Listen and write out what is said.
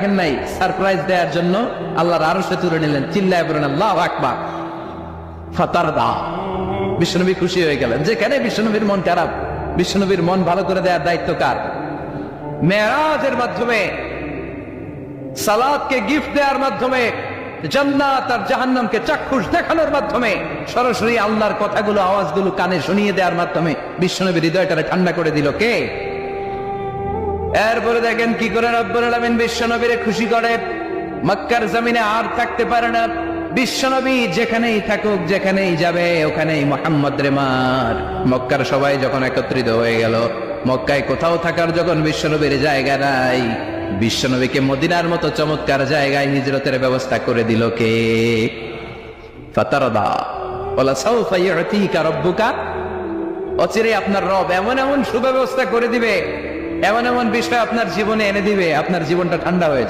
নাই সারপ্রাইজ দেওয়ার জন্য আল্লাহর আরশে তুলে নিলেন, চিল্লায় বলেন আল্লাহু আকবার। ফাতারদা, বিশ্বনবী খুশি হয়ে গেলেন। যেখানে বিশ্বনবীর মন খারাপ, বিশ্বনবীর মন ভালো করে দেওয়ার দায়িত্ব কার? মেরাজের মাধ্যমে, সালাতকে গিফট দেওয়ার মাধ্যমে, জান্নাত আর জাহান্নামকে চাক্ষুষ দেখানোর মাধ্যমে, সরাসরি আল্লাহর কথাগুলো, আওয়াজগুলো কানে শুনিয়ে দেওয়ার মাধ্যমে বিশ্বনবীর হৃদয়টারে ঠান্ডা করে দিল কে? এরপরে দেখেন কি করে রব্বুল আলামিন বিশ্বনবীরে খুশি করে। মক্কার জমিনে আর থাকতে পারে না, বিশ্বনবী যেখানেই থাকুক, যেখানেই যাবে, ওখানেই মুহাম্মদ রে মার। মক্কার সবাই যখন একত্রিত হয়ে গেল, মক্কায় কোথাও থাকার যখন বিশ্বনবীর জায়গা নাই, বিশ্বনবীকে মদিনার মতো চমৎকার জায়গায় হিজরতের ব্যবস্থা করে দিল কে? ফাতারদা ওয়ালা সাউফা ইউতিকা রাব্বুকা, অচিরে আপনার রব এমন এমন সুব্যবস্থা করে দিবে, এমন এমন বিষয় আপনার জীবনে এনে দিবে, আপনার জীবনটা ঠান্ডা হয়ে যাবে।